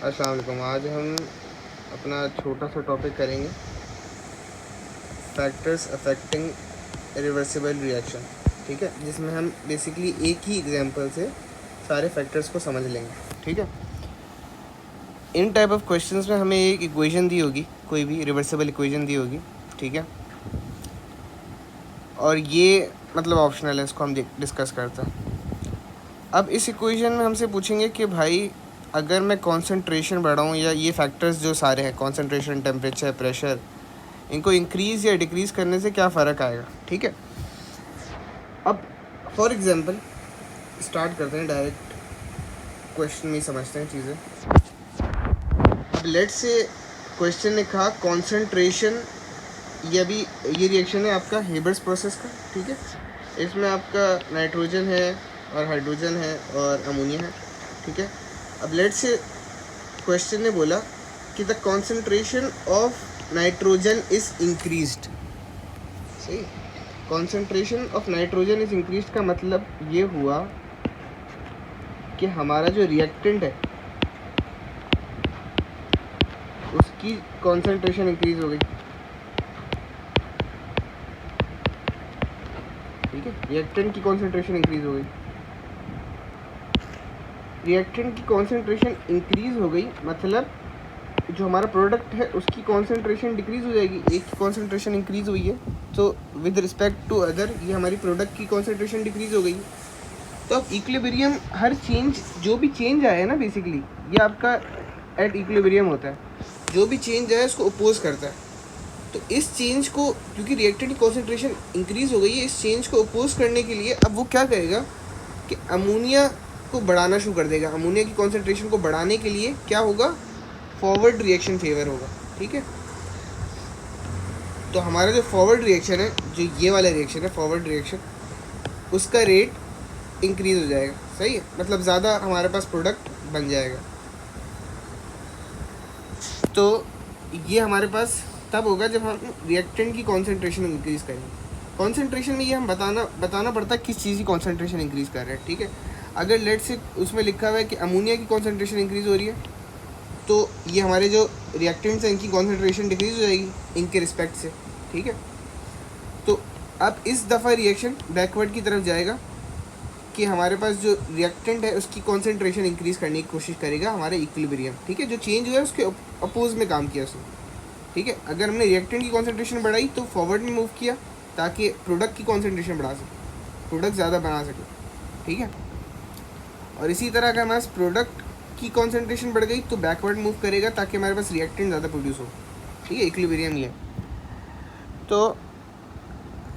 अस्सलाम वालेकुम। आज हम अपना छोटा सा टॉपिक करेंगे, फैक्टर्स अफेक्टिंग रिवर्सिबल रिएक्शन। ठीक है, जिसमें हम बेसिकली एक ही एग्जांपल से सारे फैक्टर्स को समझ लेंगे। ठीक है, इन टाइप ऑफ क्वेश्चंस में हमें एक इक्वेशन दी होगी, कोई भी रिवर्सिबल इक्वेशन दी होगी। ठीक है, और ये मतलब ऑप्शनल है, इसको हम डिस्कस करते हैं। अब इस इक्वेशन में हमसे पूछेंगे कि भाई अगर मैं कॉन्सेंट्रेशन बढ़ाऊँ, या ये फैक्टर्स जो सारे हैं, कॉन्सेंट्रेशन, टेम्परेचर, प्रेशर, इनको इंक्रीज़ या डिक्रीज़ करने से क्या फ़र्क आएगा। ठीक है, अब फॉर एग्जांपल स्टार्ट करते हैं, डायरेक्ट क्वेश्चन में समझते हैं चीज़ें। अब लेट्स से क्वेश्चन ने कहा कॉन्सेंट्रेशन, ये अभी ये रिएक्शन है आपका हेबर्स प्रोसेस का। ठीक है, इसमें आपका नाइट्रोजन है और हाइड्रोजन है और अमोनिया है। ठीक है, अब लेट्स से क्वेश्चन ने बोला कि the concentration of nitrogen is increased. सही, concentration of nitrogen is increased का मतलब ये हुआ कि हमारा जो रिएक्टेंट है उसकी कॉन्सेंट्रेशन इंक्रीज हो गई। ठीक है, रिएक्टेंट की कॉन्सेंट्रेशन इंक्रीज हो गई। रिएक्टेंट की कॉन्सेंट्रेशन इंक्रीज हो गई मतलब जो हमारा प्रोडक्ट है उसकी कॉन्सेंट्रेशन डिक्रीज़ हो जाएगी। एक की कॉन्सेंट्रेशन इंक्रीज़ हुई है तो विद रिस्पेक्ट टू अदर ये हमारी प्रोडक्ट की कॉन्सेंट्रेशन डिक्रीज़ हो गई। तो अब इक्विलिब्रियम, हर चेंज, जो भी चेंज आया है ना, बेसिकली ये आपका एट इक्विलिब्रियम होता है। जो भी चेंज आया उसको अपोज करता है। तो इस चेंज को, क्योंकि रिएक्टेंट की कॉन्सेंट्रेशन इंक्रीज़ हो गई है, इस चेंज को अपोज करने के लिए अब वो क्या करेगा कि अमोनिया को बढ़ाना शुरू कर देगा। अमोनिया की कॉन्सेंट्रेशन को बढ़ाने के लिए क्या होगा, फॉरवर्ड रिएक्शन फेवर होगा। ठीक है, तो हमारा जो फॉरवर्ड रिएक्शन है, जो ये वाला रिएक्शन है फॉरवर्ड रिएक्शन, उसका रेट इंक्रीज हो जाएगा। सही है, मतलब ज़्यादा हमारे पास प्रोडक्ट बन जाएगा। तो ये हमारे पास तब होगा जब हम रिएक्टेंट की कॉन्सेंट्रेशन इंक्रीज़ करेंगे। कॉन्सेंट्रेशन में ये हम बताना पड़ता है किस चीज़ की कॉन्सेंट्रेशन इंक्रीज़ कर रहे हैं। ठीक है, अगर लेट से उसमें लिखा हुआ है कि अमोनिया की कॉन्सेंट्रेशन इंक्रीज़ हो रही है, तो ये हमारे जो रिएक्टेंट्स हैं इनकी कॉन्सेंट्रेशन डिक्रीज़ हो जाएगी इनके रिस्पेक्ट से। ठीक है, तो अब इस दफ़ा रिएक्शन बैकवर्ड की तरफ जाएगा कि हमारे पास जो रिएक्टेंट है उसकी कॉन्सेंट्रेशन इंक्रीज़ करने की कोशिश करेगा हमारे इक्विलिब्रियम। ठीक है, जो चेंज हुआ है उसके अपोज में काम किया उसने। ठीक है, अगर हमने रिएक्टेंट की कॉन्सेंट्रेशन बढ़ाई तो फॉरवर्ड में मूव किया ताकि प्रोडक्ट की कॉन्सेंट्रेशन बढ़ा सके, प्रोडक्ट ज़्यादा बना सके। ठीक है, और इसी तरह अगर हमारे पास प्रोडक्ट की कॉन्सेंट्रेशन बढ़ गई तो बैकवर्ड मूव करेगा ताकि हमारे पास रिएक्टेंट ज़्यादा प्रोड्यूस हो। ठीक है, इक्विलिब्रियम ये। तो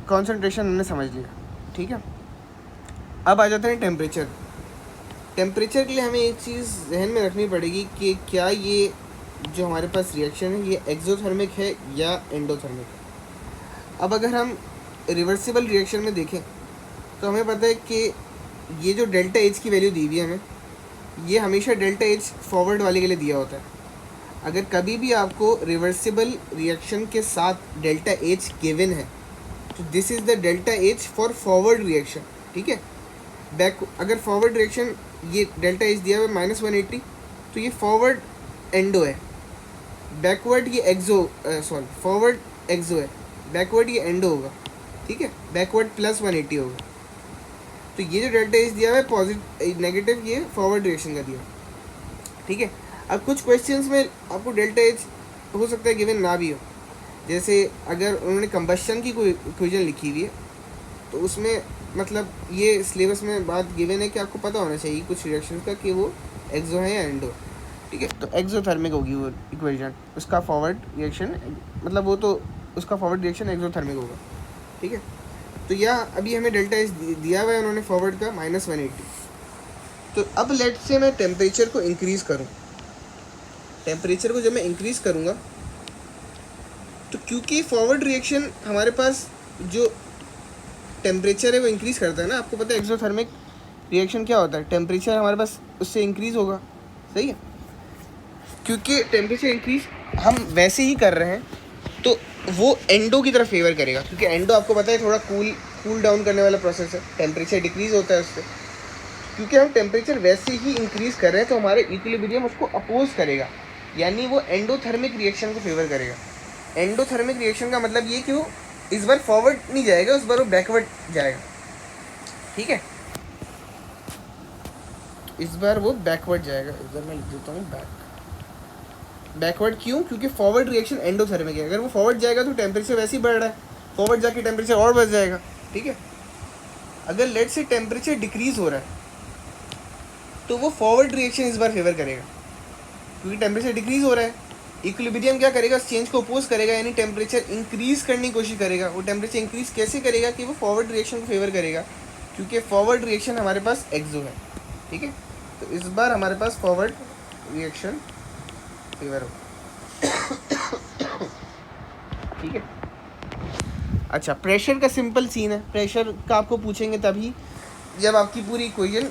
कॉन्सेंट्रेशन हमने समझ लिया। ठीक है, अब आ जाते हैं टेम्परेचर। टेम्परेचर के लिए हमें एक चीज़ जहन में रखनी पड़ेगी कि क्या ये जो हमारे पास रिएक्शन है ये एक्सोथर्मिक है या एंडोथर्मिक है। अब अगर हम रिवर्सिबल रिएक्शन में देखें तो हमें पता है कि ये जो डेल्टा एच की वैल्यू दी हुई है हमें, ये हमेशा डेल्टा एच फॉरवर्ड वाले के लिए दिया होता है। अगर कभी भी आपको रिवर्सिबल रिएक्शन के साथ डेल्टा एच गिवन है तो this is the delta H for forward reaction. ठीक है, अगर फॉरवर्ड रिएक्शन ये डेल्टा एच दिया हुआ है -180 तो ये फॉरवर्ड एंडो है, बैकवर्ड ये फॉरवर्ड एक्सो है, बैकवर्ड ये एंडो होगा। ठीक है, बैकवर्ड +180 होगा। तो ये जो डेल्टा एच दिया हुआ है पॉजिटिव नेगेटिव, ये फॉरवर्ड रिएक्शन का दिया। ठीक है, अब कुछ क्वेश्चंस में आपको डेल्टा एच हो सकता है गिवन ना भी हो। जैसे अगर उन्होंने कंबस्शन की कोई इक्वेशन लिखी हुई है तो उसमें मतलब ये सिलेबस में बात गिवन है कि आपको पता होना चाहिए कुछ रिएक्शन का कि वो एक्सो है या एंडो। ठीक है, तो एक्सोथर्मिक होगी वो इक्वेशन, उसका फॉरवर्ड रिएक्शन मतलब वो तो उसका फॉरवर्ड रिएक्शन एक्सोथर्मिक होगा। ठीक है, तो यहाँ अभी हमें डेल्टा एच दिया हुआ है उन्होंने फॉरवर्ड का -180। तो अब लेट से मैं टेम्परेचर को इंक्रीज़ करूँ, टेम्परेचर को जब मैं इंक्रीज़ करूँगा तो क्योंकि फॉरवर्ड रिएक्शन हमारे पास जो टेम्परेचर है वो इंक्रीज़ करता है ना, आपको पता है एक्सोथर्मिक रिएक्शन क्या होता है, टेम्परेचर हमारे पास उससे इंक्रीज़ होगा। सही है, क्योंकि टेम्परेचर इंक्रीज़ हम वैसे ही कर रहे हैं तो वो एंडो की तरफ फेवर करेगा, क्योंकि एंडो आपको पता है थोड़ा कूल डाउन करने वाला प्रोसेस है, टेम्परेचर डिक्रीज़ होता है उससे। क्योंकि हम टेम्परेचर वैसे ही इंक्रीज कर रहे हैं तो हमारे इक्विलिब्रियम उसको अपोज करेगा, यानी वो एंडोथर्मिक रिएक्शन को फेवर करेगा। एंडोथर्मिक रिएक्शन का मतलब ये कि वो इस बार फॉरवर्ड नहीं जाएगा, उस बार वो बैकवर्ड जाएगा, ठीक है, इस बार वो बैकवर्ड जाएगा। इस बार मैं लिख देता हूँ बैकवर्ड क्यों? क्योंकि फॉरवर्ड रिएक्शन एंडोथर्मिक है, अगर वो फॉरवर्ड जाएगा तो टेम्परेचर वैसे ही बढ़ रहा है, फॉरवर्ड जाके टेम्परेचर और बढ़ जाएगा, ठीक है। अगर लेट से टेम्परेचर डिक्रीज हो रहा है तो वो फॉरवर्ड रिएक्शन इस बार फेवर करेगा, क्योंकि टेम्परेचर डिक्रीज हो रहा है। इक्विलिब्रियम क्या करेगा? उस चेंज को अपोज करेगा, यानी टेम्परेचर इंक्रीज करने की कोशिश करेगा। वो टेम्परेचर इंक्रीज कैसे करेगा? कि वो फॉरवर्ड रिएक्शन को फेवर करेगा, क्योंकि फॉरवर्ड रिएक्शन हमारे पास एक्सो है, ठीक है। तो इस बार हमारे पास फॉरवर्ड रिएक्शन फेवर हो, ठीक है। अच्छा, प्रेशर का सिंपल सीन है। प्रेशर का आपको पूछेंगे तभी जब आपकी पूरी equation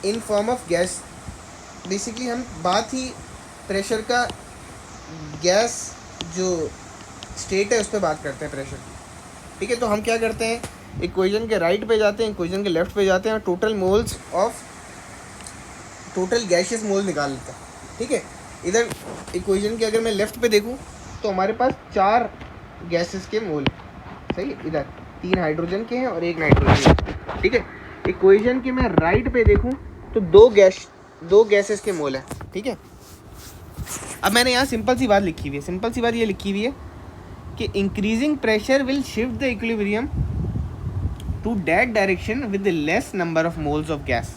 in form of gas, basically हम बात ही प्रेशर का गैस जो स्टेट है उस पर बात करते हैं प्रेशर, ठीक है। तो हम क्या करते हैं, इक्वेशन के राइट पे जाते हैं, इक्वेशन के लेफ्ट पे जाते हैं और टोटल गैशियस मोल्स निकाल लेते हैं, ठीक है। इधर इक्वेशन के अगर मैं लेफ्ट पे देखूं तो हमारे पास 4 गैसेस के मोल, सही है। इधर 3 हाइड्रोजन के हैं और 1 नाइट्रोजन के, ठीक है। इक्वेशन के मैं राइट पे देखूं तो 2 गैसेस के मोल हैं, ठीक है। अब मैंने यहाँ सिंपल सी बात लिखी हुई है, सिंपल सी बात ये लिखी हुई है कि increasing pressure will shift the equilibrium to that direction with less number of moles of gas.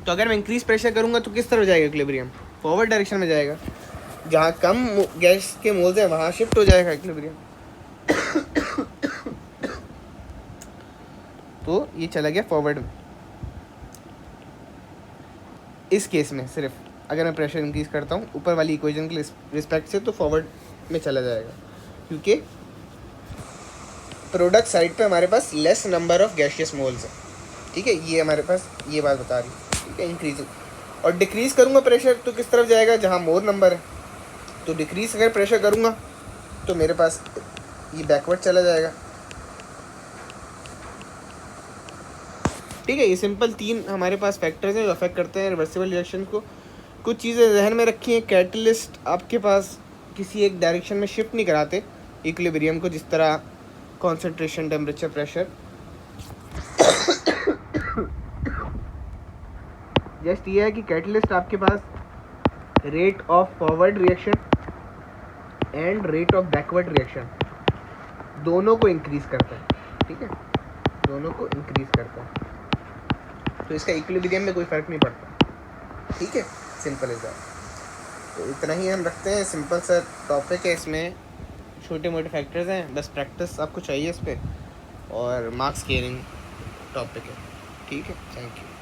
तो अगर मैं इंक्रीज प्रेशर करूँगा तो किस तरफ जाएगा इक्विलिब्रियम? फॉरवर्ड डायरेक्शन में जाएगा। जहाँ कम गैस के मोल्स हैं वहाँ शिफ्ट हो जाएगा इक्विलिब्रियम। तो ये चला गया फॉरवर्ड में। इस केस में सिर्फ अगर मैं प्रेशर इंक्रीज करता हूँ ऊपर वाली इक्वेशन के रिस्पेक्ट से तो फॉरवर्ड में चला जाएगा, क्योंकि प्रोडक्ट साइड पे हमारे पास less number of gaseous moles है, ठीक है। ये हमारे पास ये बात बता रही है, ठीक है। इंक्रीज और डिक्रीज़ करूँगा प्रेशर तो किस तरफ जाएगा? जहाँ मोर नंबर है। तो डिक्रीज़ अगर प्रेशर करूँगा तो मेरे पास ये बैकवर्ड चला जाएगा, ठीक है। ये सिंपल 3 हमारे पास फैक्टर्स हैं जो अफेक्ट करते हैं रिवर्सिबल रिएक्शन को। कुछ चीज़ें जहन में रखी हैं। कैटलिस्ट आपके पास किसी एक डायरेक्शन में शिफ्ट नहीं कराते इक्विलिब्रियम को, जिस तरह कॉन्सेंट्रेशन, टेम्परेचर, प्रेशर। जस्ट ये है कि कैटलिस्ट आपके पास rate of forward reaction and rate of backward reaction दोनों को इंक्रीज़ करता है, ठीक है, दोनों को इंक्रीज़ करता है। तो इसका इक्विलिब्रियम में कोई फ़र्क नहीं पड़ता, ठीक है। Simple is that. तो इतना ही हम रखते हैं, सिंपल सा टॉपिक है, इसमें छोटे मोटे फैक्टर्स हैं, बस प्रैक्टिस आपको चाहिए इस पर, और मार्क्स केयरिंग टॉपिक है, ठीक है। Thank you.